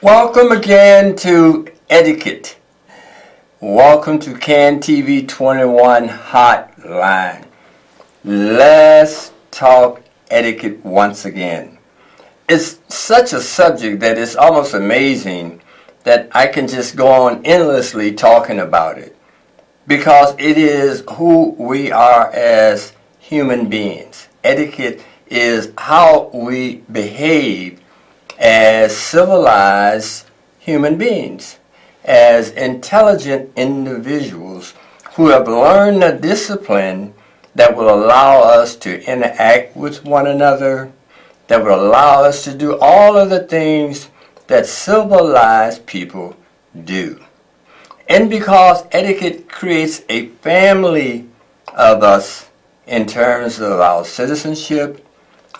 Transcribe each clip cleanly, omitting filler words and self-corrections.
Welcome again to Etiquette. Welcome to CAN TV 21 Hotline. Let's talk etiquette once again. It's such a subject that it's almost amazing that I can just go on endlessly talking about it because it is who we are as human beings. Etiquette is how we behave as civilized human beings, as intelligent individuals who have learned a discipline that will allow us to interact with one another, that will allow us to do all of the things that civilized people do. And because etiquette creates a family of us in terms of our citizenship,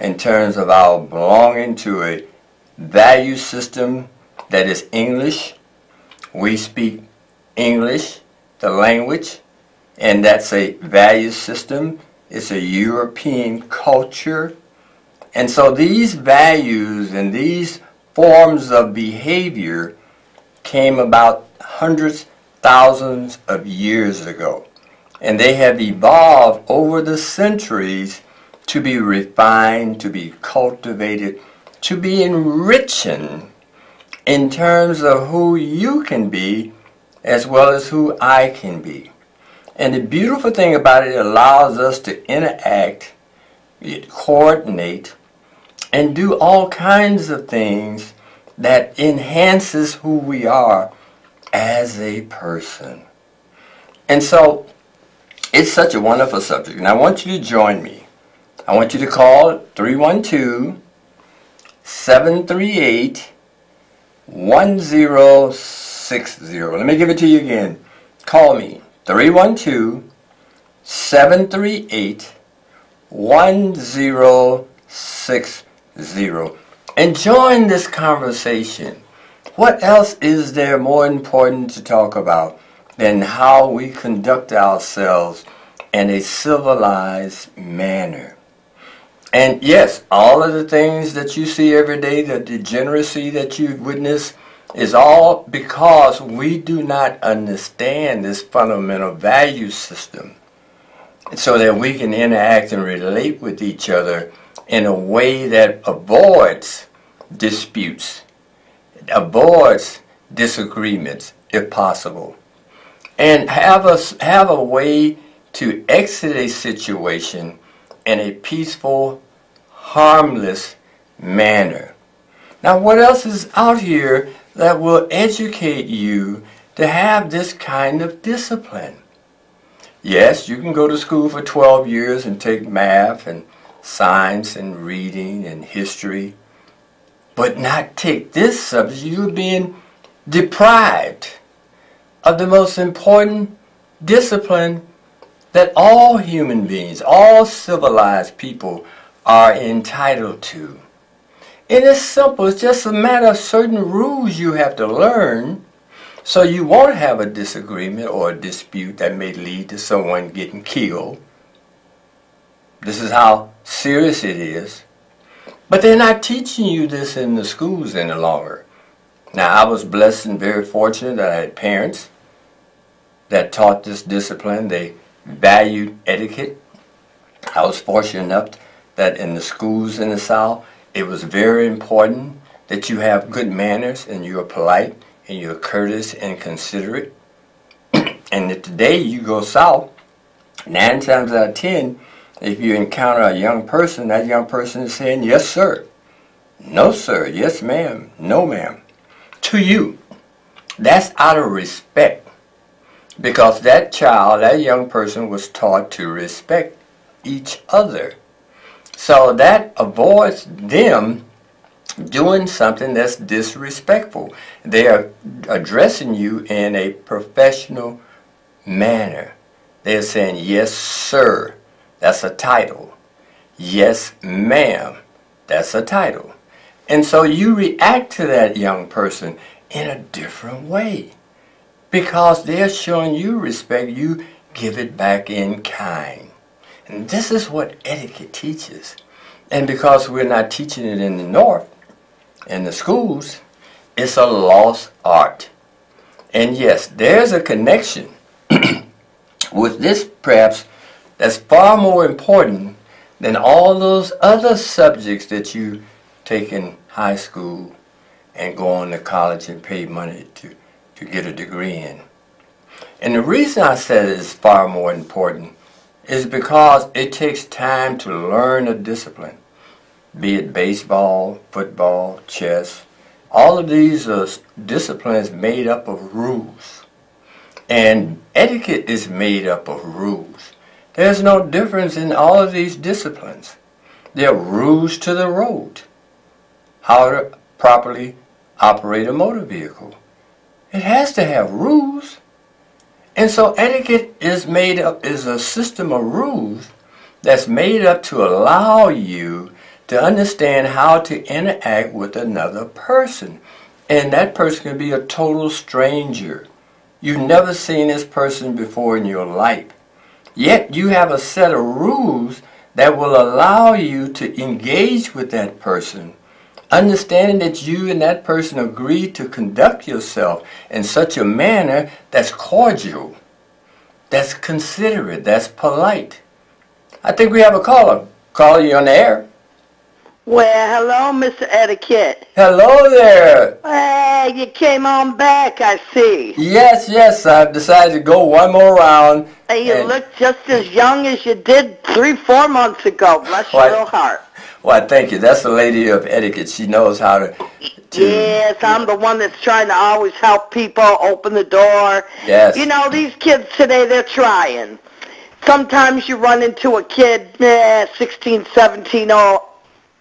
in terms of our belonging to a value system that is English. We speak English, the language, and that's a value system. It's a European culture. And so these values and these forms of behavior came about hundreds, thousands of years ago. And they have evolved over the centuries to be refined, to be cultivated, to be enriching in terms of who you can be as well as who I can be. And the beautiful thing about it allows us to interact, coordinate, and do all kinds of things that enhances who we are as a person. And so it's such a wonderful subject, and I want you to join me. I want you to call 312-738-1060. Let me give it to you again. Call me, 312-738-1060. And join this conversation. What else is there more important to talk about than how we conduct ourselves in a civilized manner? And yes, all of the things that you see every day, the degeneracy that you witness, is all because we do not understand this fundamental value system so that we can interact and relate with each other in a way that avoids disputes, avoids disagreements if possible, and have a way to exit a situation in a peaceful, harmless manner. Now, what else is out here that will educate you to have this kind of discipline? Yes, you can go to school for 12 years and take math and science and reading and history, but not take this subject. You're being deprived of the most important discipline that all human beings, all civilized people are entitled to. It is simple. It's just a matter of certain rules you have to learn so you won't have a disagreement or a dispute that may lead to someone getting killed. This is how serious it is. But they're not teaching you this in the schools any longer. Now, I was blessed and very fortunate that I had parents that taught this discipline. They valued etiquette. I was fortunate enough that in the schools in the South, it was very important that you have good manners and you are polite and you're courteous and considerate. And that today you go south, 9 times out of 10, if you encounter a young person, that young person is saying, yes, sir, no, sir, yes, ma'am, no, ma'am, to you. That's out of respect. Because that child, that young person was taught to respect each other. So that avoids them doing something that's disrespectful. They are addressing you in a professional manner. They're saying, yes, sir, that's a title. Yes, ma'am, that's a title. And so you react to that young person in a different way. Because they're showing you respect, you give it back in kind. And this is what etiquette teaches. And because we're not teaching it in the North, in the schools, It's a lost art. And yes, there's a connection with this perhaps that's far more important than all those other subjects that you take in high school and go on to college and pay money to get a degree in. And the reason I said it is far more important is because it takes time to learn a discipline, be it baseball, football, chess. All of these are disciplines made up of rules. And etiquette is made up of rules. There's no difference in all of these disciplines. There are rules to the road. How to properly operate a motor vehicle. It has to have rules. And so etiquette is a system of rules that's made up to allow you to understand how to interact with another person. And that person can be a total stranger. You've never seen this person before in your life. Yet you have a set of rules that will allow you to engage with that person, understanding that you and that person agree to conduct yourself in such a manner that's cordial, that's considerate, that's polite. I think we have a caller. Caller, you on the air? Well, hello, Mr. Etiquette. Hello there. Well, you came on back, I see. Yes, I've decided to go one more round. You look just as young as you did 3-4 months ago. Bless your little heart. Why, thank you. That's the lady of etiquette. She knows how to... Yes, I'm the one that's trying to always help people open the door. Yes. You know, these kids today, they're trying. Sometimes you run into a kid, 16, 17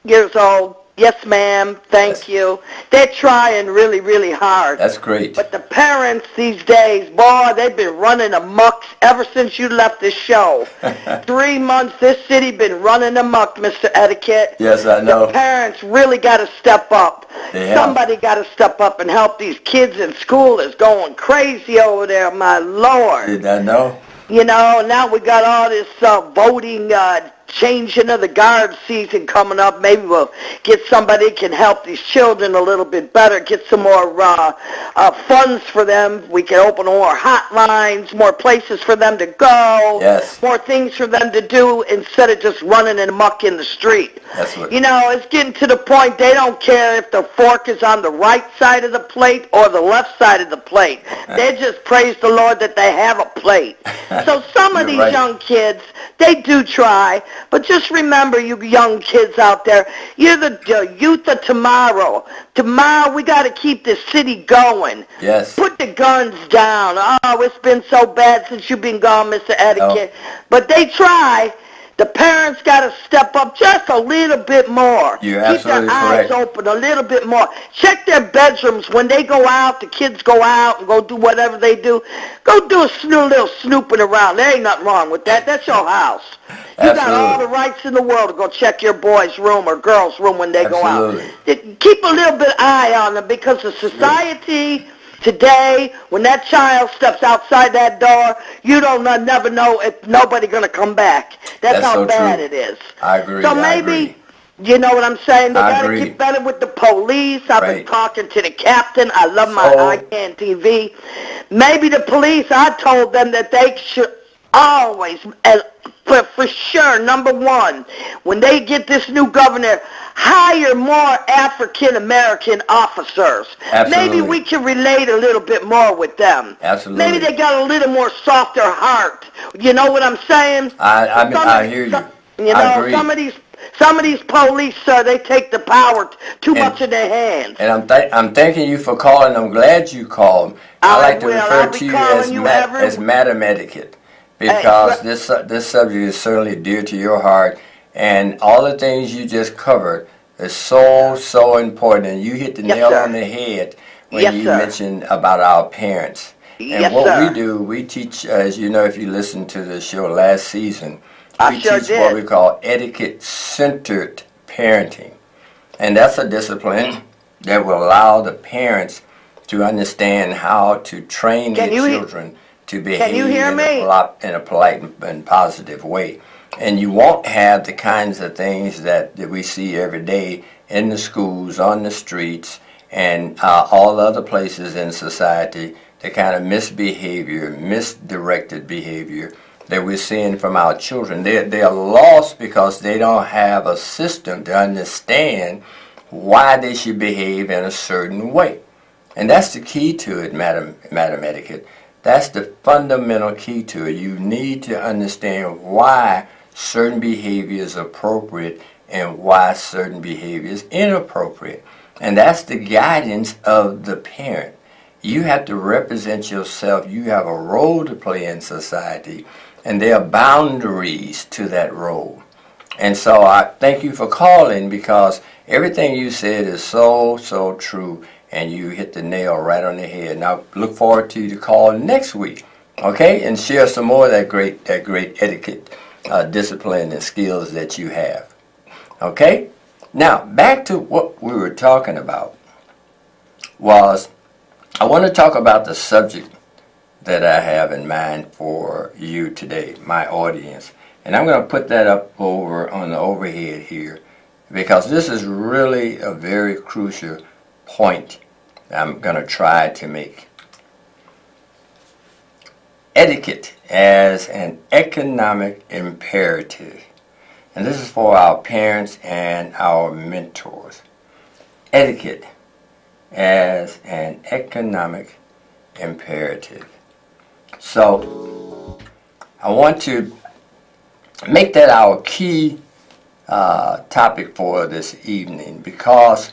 years old. Yes, ma'am. Thank you. They're trying really, really hard. That's great. But the parents these days, boy, they've been running amok ever since you left the show. 3 months, this city been running amok, Mr. Etiquette. Yes, I know. The parents really got to step up. Somebody got to step up and help these kids in school. Is going crazy over there, my Lord. Did I know? You know, now we got all this voting changing of the guard season coming up. Maybe we'll get somebody that can help these children a little bit better, get some more funds for them. We can open more hotlines, more places for them to go, more things for them to do instead of just running amok in the street. You know, it's getting to the point they don't care if the fork is on the right side of the plate or the left side of the plate. They just praise the Lord that they have a plate. So some of these young kids, they do try. But just remember, you young kids out there, you're the youth of tomorrow. Tomorrow we got to keep this city going. Yes. Put the guns down. Oh, it's been so bad since you've been gone, Mr. Etiquette. Oh. But they try. The parents got to step up just a little bit more. You're absolutely correct. Keep their eyes open a little bit more. Check their bedrooms when they go out. The kids go out and go do whatever they do. Go do a little snooping around. There ain't nothing wrong with that. That's your house. You got all the rights in the world to go check your boy's room or girl's room when they go out. Keep a little bit eye on them because the society today, when that child steps outside that door, you don't never know if nobody going to come back. That's how so bad it is. I agree. So maybe, you know what I'm saying? They got to get better with the police. I've been talking to the captain. I love my ICANN TV. Maybe the police, I told them that they should always, for sure, number one, when they get this new governor, hire more African-American officers. Absolutely. Maybe we can relate a little bit more with them. Absolutely. Maybe they got a little more softer heart. You know what I'm saying? I hear you. You know, some of these police, sir, they take the power too much in their hands. And I'm thanking you for calling. I'm glad you called. I like to refer to you as Madam Etiquette, because this subject is certainly dear to your heart. And all the things you just covered is so important. And you hit the nail on the head when you mentioned about our parents. And what we do, we teach, as you know, if you listened to the show last season, we teach what we call etiquette-centered parenting. And that's a discipline that will allow the parents to understand how to train their children to behave in a polite and positive way. And you won't have the kinds of things that we see every day in the schools, on the streets, and all other places in society, the kind of misdirected behavior that we're seeing from our children. They're lost because they don't have a system to understand why they should behave in a certain way. And that's the key to it, Madam Etiquette. That's the fundamental key to it. You need to understand why certain behavior is appropriate and why certain behavior is inappropriate. And that's the guidance of the parent. You have to represent yourself. You have a role to play in society, and there are boundaries to that role. And so I thank you for calling, because everything you said is so true, and you hit the nail right on the head. And I look forward to you to call next week, okay, and share some more of that great etiquette, discipline, and skills that you have. Okay? Now, back to what we were talking about was, I want to talk about the subject that I have in mind for you today, my audience. And I'm going to put that up over on the overhead here, because this is really a very crucial point I'm going to try to make. Etiquette as an economic imperative. And this is for our parents and our mentors. Etiquette as an economic imperative. So I want to make that our key topic for this evening, because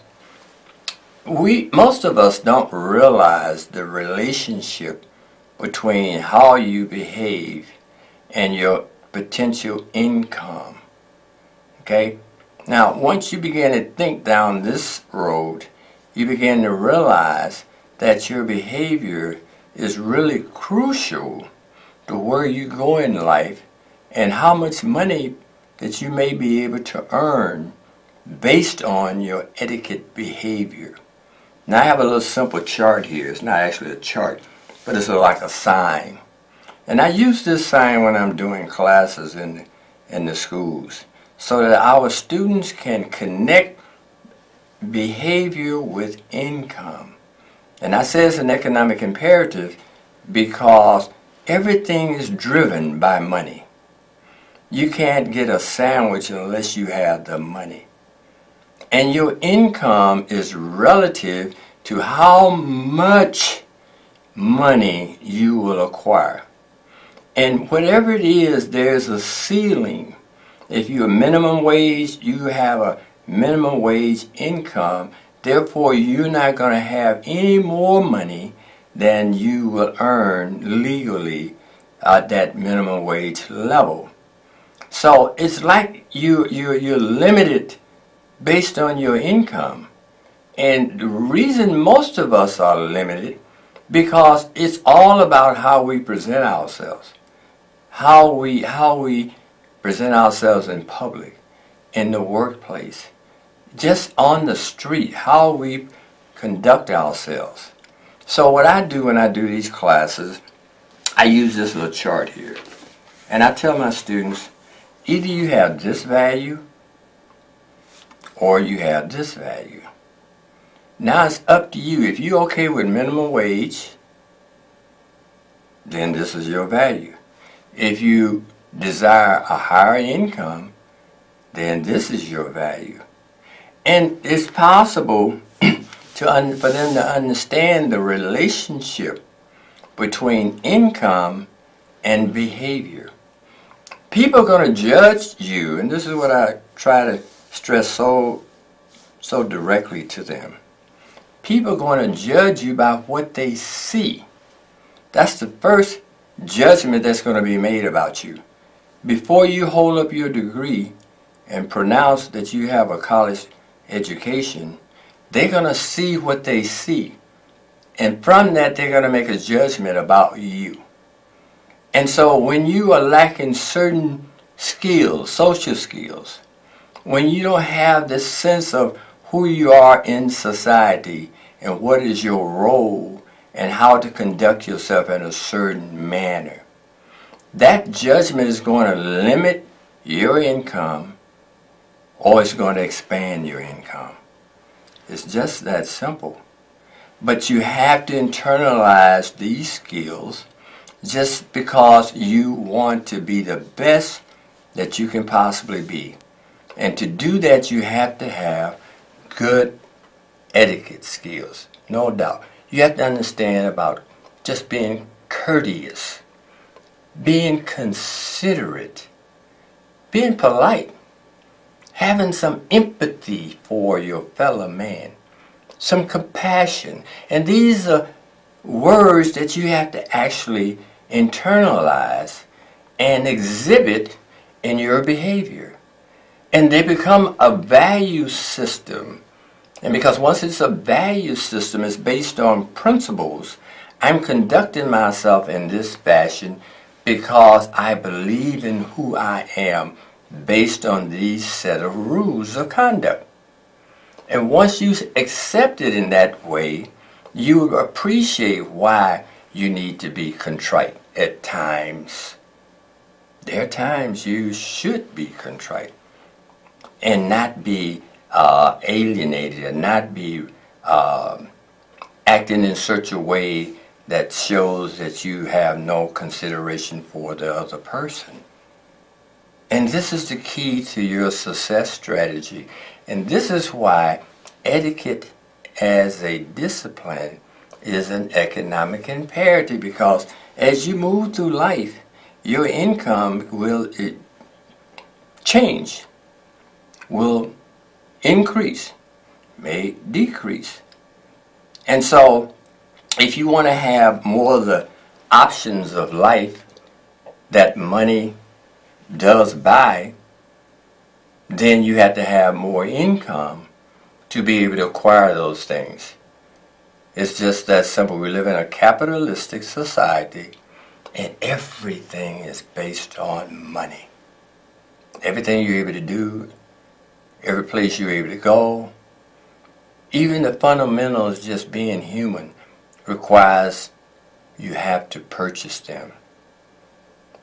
most of us don't realize the relationship between how you behave and your potential income. Okay? Now, once you begin to think down this road, you begin to realize that your behavior is really crucial to where you go in life and how much money that you may be able to earn based on your etiquette behavior. Now, I have a little simple chart here. It's not actually a chart, but it's like a sign. And I use this sign when I'm doing classes in the schools, so that our students can connect behavior with income. And I say it's an economic imperative because everything is driven by money. You can't get a sandwich unless you have the money. And your income is relative to how much money you will acquire. And whatever it is, there's a ceiling. If you're minimum wage, you have a minimum wage income. Therefore, you're not going to have any more money than you will earn legally at that minimum wage level. So it's like you're limited based on your income. And the reason most of us are limited, because it's all about how we present ourselves. How we present ourselves in public, in the workplace, just on the street, how we conduct ourselves. So what I do when I do these classes, I use this little chart here. And I tell my students, either you have this value or you have this value. Now it's up to you. If you're okay with minimum wage, then this is your value. If you desire a higher income, then this is your value. And it's possible for them to understand the relationship between income and behavior. People are going to judge you, and this is what I try to stress so directly to them. People are going to judge you by what they see. That's the first judgment that's going to be made about you. Before you hold up your degree and pronounce that you have a college education, they're going to see what they see. And from that, they're going to make a judgment about you. And so when you are lacking certain skills, social skills, when you don't have this sense of who you are in society and what is your role and how to conduct yourself in a certain manner, that judgment is going to limit your income, or it's going to expand your income. It's just that simple. But you have to internalize these skills just because you want to be the best that you can possibly be. And to do that, you have to have good etiquette skills, no doubt. You have to understand about just being courteous, being considerate, being polite, having some empathy for your fellow man, some compassion. And these are words that you have to actually internalize and exhibit in your behavior. And they become a value system. And because once it's a value system, it's based on principles, I'm conducting myself in this fashion because I believe in who I am based on these set of rules of conduct. And once you accept it in that way, you appreciate why you need to be contrite at times. There are times you should be contrite and not be alienated and not be acting in such a way that shows that you have no consideration for the other person. And this is the key to your success strategy. And this is why etiquette as a discipline is an economic imperative, because as you move through life, your income will change, will increase, may decrease. And so if you want to have more of the options of life that money does buy, then you have to have more income to be able to acquire those things. It's just that simple. We live in a capitalistic society, and everything is based on money. Everything you're able to do, every place you're able to go, even the fundamentals just being human requires you have to purchase them.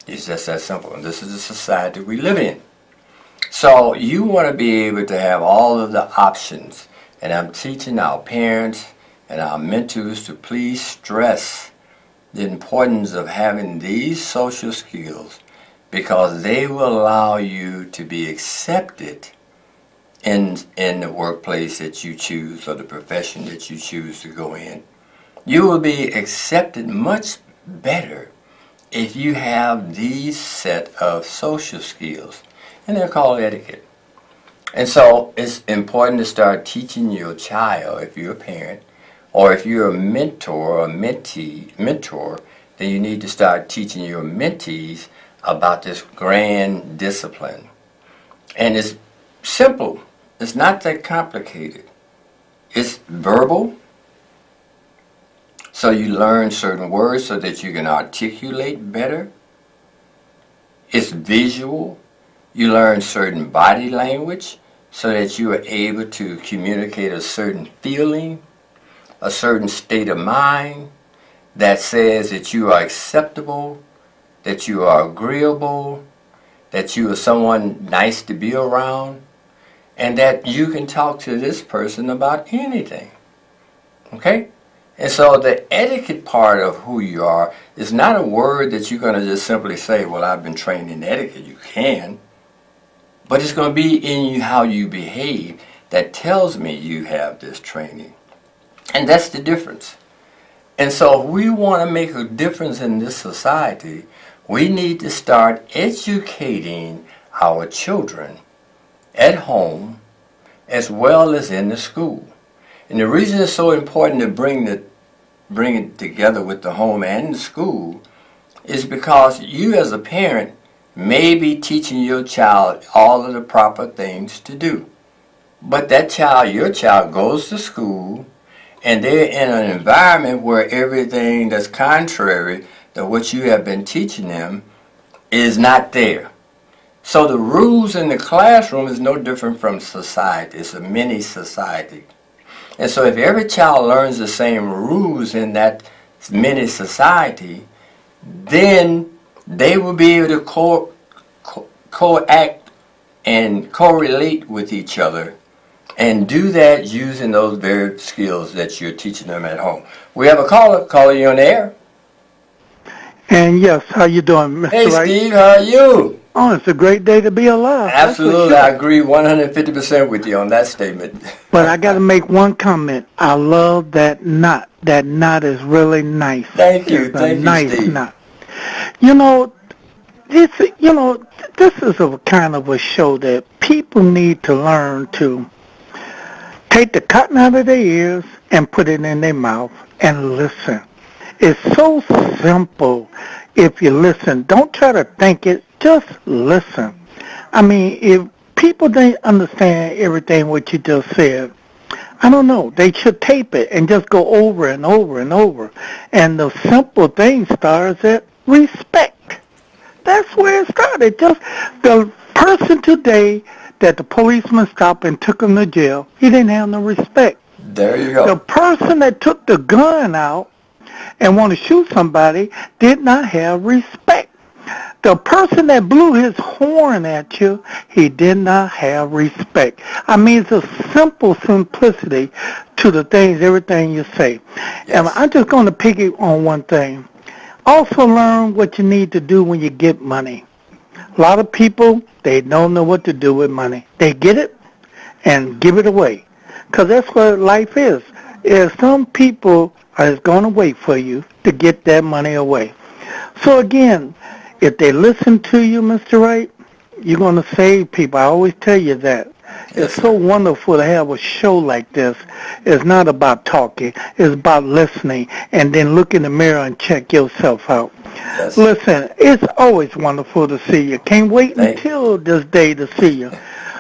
It's just that simple. And this is the society we live in. So you want to be able to have all of the options. And I'm teaching our parents and our mentors to please stress the importance of having these social skills, because they will allow you to be accepted in the workplace that you choose or the profession that you choose to go in. You will be accepted much better if you have these set of social skills, and they're called etiquette. And so it's important to start teaching your child, if you're a parent, or if you're a mentor or mentor, then you need to start teaching your mentees about this grand discipline. And it's simple. It's not that complicated. It's verbal. So you learn certain words so that you can articulate better. It's visual. You learn certain body language so that you are able to communicate a certain feeling, a certain state of mind that says that you are acceptable, that you are agreeable, that you are someone nice to be around, and that you can talk to this person about anything. Okay? And so the etiquette part of who you are is not a word that you're going to just simply say, well, I've been trained in etiquette. You can. But it's going to be in you how you behave that tells me you have this training. And that's the difference. And so if we want to make a difference in this society, we need to start educating our children at home as well as in the school. And the reason it's so important to bring it together with the home and the school is because you as a parent may be teaching your child all of the proper things to do. But that child, your child, goes to school and they're in an environment where everything that's contrary to what you have been teaching them is not there. So the rules in the classroom is no different from society. It's a mini society. And so if every child learns the same rules in that mini society, then they will be able to co-act and correlate with each other and do that using those very skills that you're teaching them at home. We have a caller. Caller, you on the air? And yes, how you doing, Hey, Mr. Wright? Steve, how are you? Oh, it's a great day to be alive. That's for Absolutely, I sure. agree 150% with you on that statement. But I got to make one comment. I love that knot. That knot is really nice. Thank you, It's a thank you, nice Steve. knot. You know, this. You know, this is a kind of a show that people need to learn to take the cotton out of their ears and put it in their mouth and listen. It's so simple if you listen. Don't try to think it, just listen. I mean, if people don't understand everything what you just said, I don't know, they should tape it and just go over and over and over. And the simple thing starts at respect. That's where it started. Just the person today that the policeman stopped and took him to jail, he didn't have no respect. There you The go. person that took the gun out and want to shoot somebody did not have respect. The person that blew his horn at you, he did not have respect. I mean, it's a simple simplicity to the things, everything you say. And Yes. I'm just going to pick it on one thing. Also learn what you need to do when you get money. A lot of people, they don't know what to do with money. They get it and give it away. Because that's what life is. Is some people are going to wait for you to get that money away. So again, if they listen to you, Mr. Wright, you're going to save people. I always tell you that. Yes, It's so sir. wonderful to have a show like this. It's not about talking. It's about listening and then look in the mirror and check yourself out. Yes. Listen, it's always wonderful to see you. Can't wait Thank, until this day to see you.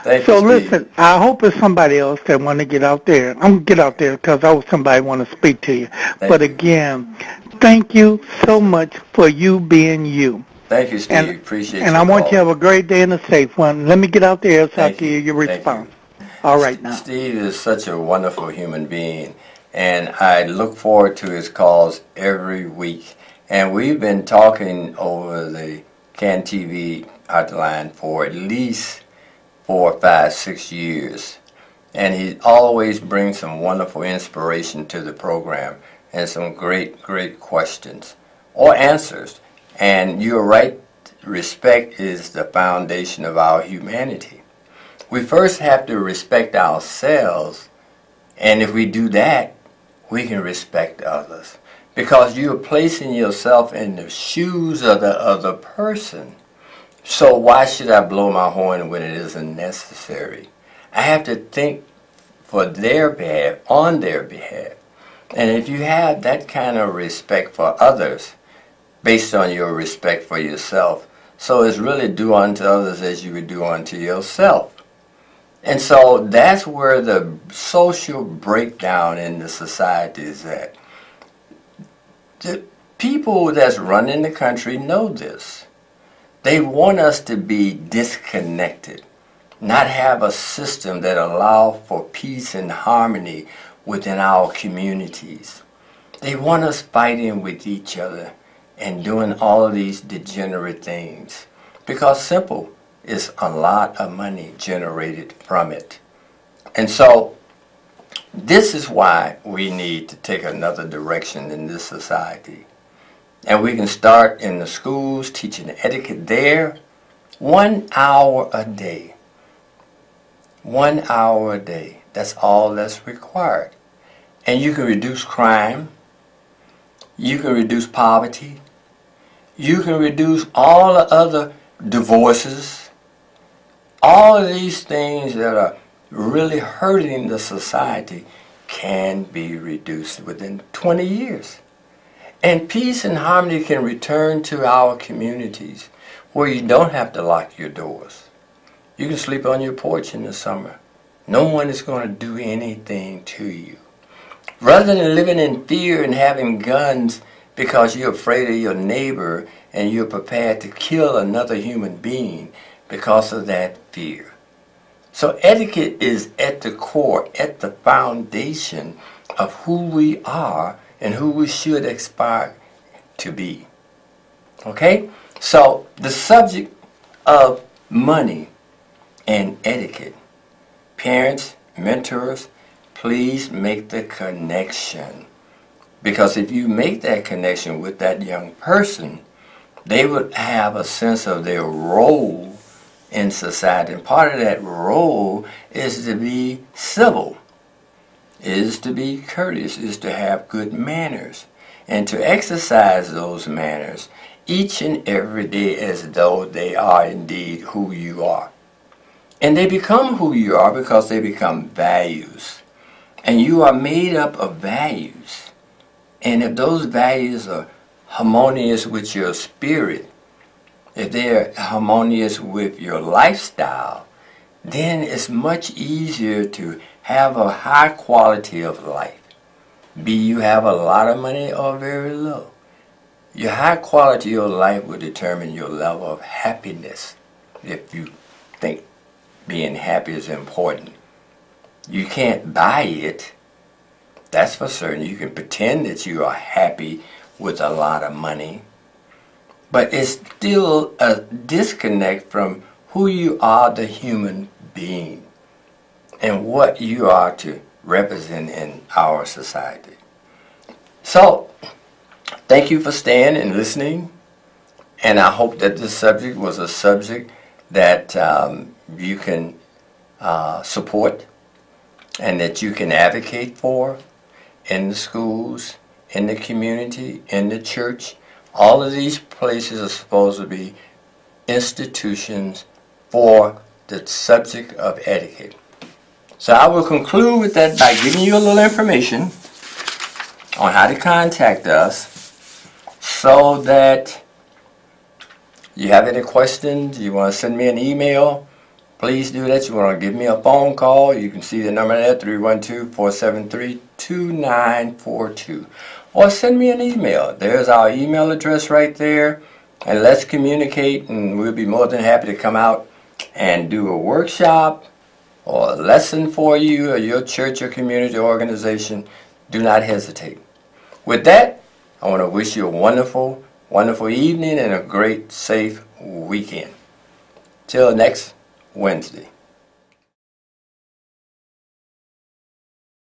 thank you, So Steve. listen, I hope it's somebody else that want to get out there. I'm going to get out there because I hope somebody want to speak to you. Thank But you. again, thank you so much for you being you. Thank you, Steve. And Appreciate and your I want you to call. have a great day and a safe one. Let me get out there so I Thank can you. hear your Thank you. response. All right now. Steve is such a wonderful human being, and I look forward to his calls every week. And we've been talking over the CAN TV hotline for at least 4, 5, 6 years. And he always brings some wonderful inspiration to the program and some great, great questions or answers. And you're right, respect is the foundation of our humanity. We first have to respect ourselves, and if we do that, we can respect others. Because you're placing yourself in the shoes of the other person. So why should I blow my horn when it isn't necessary? I have to think for their behalf, on their behalf. And if you have that kind of respect for others, based on your respect for yourself, so it's really do unto others as you would do unto yourself. And so that's where the social breakdown in the society is at. The people that's running the country know this. They want us to be disconnected, not have a system that allows for peace and harmony within our communities. They want us fighting with each other and doing all of these degenerate things. Because simple, it's a lot of money generated from it. And so this is why we need to take another direction in this society. And we can start in the schools, teaching etiquette there, 1 hour a day. 1 hour a day. That's all that's required. And you can reduce crime. You can reduce poverty. You can reduce all the other divorces. All of these things that are really hurting the society can be reduced within 20 years. And peace and harmony can return to our communities where you don't have to lock your doors. You can sleep on your porch in the summer. No one is going to do anything to you. Rather than living in fear and having guns because you're afraid of your neighbor and you're prepared to kill another human being because of that fear. So etiquette is at the core, at the foundation of who we are and who we should aspire to be. Okay? So the subject of money and etiquette. Parents, mentors, please make the connection. Because if you make that connection with that young person, they would have a sense of their role in society. And part of that role is to be civil, is to be courteous, is to have good manners, and to exercise those manners each and every day as though they are indeed who you are. And they become who you are because they become values. And you are made up of values. And if those values are harmonious with your spirit, if they're harmonious with your lifestyle, then it's much easier to have a high quality of life. Be you have a lot of money or very low. Your high quality of life will determine your level of happiness. If you think being happy is important, you can't buy it. That's for certain. You can pretend that you are happy with a lot of money, but it's still a disconnect from who you are, the human being, and what you are to represent in our society. So, thank you for staying and listening, and I hope that this subject was a subject that you can support and that you can advocate for in the schools, in the community, in the church. All of these places are supposed to be institutions for the subject of etiquette. So I will conclude with that by giving you a little information on how to contact us, so that you have any questions, you want to send me an email, please do that. You want to give me a phone call, you can see the number there, 312-473-2942. Or send me an email. There's our email address right there. And let's communicate, and we'll be more than happy to come out and do a workshop or a lesson for you or your church or community organization. Do not hesitate. With that, I want to wish you a wonderful, wonderful evening and a great, safe weekend. Till next Wednesday.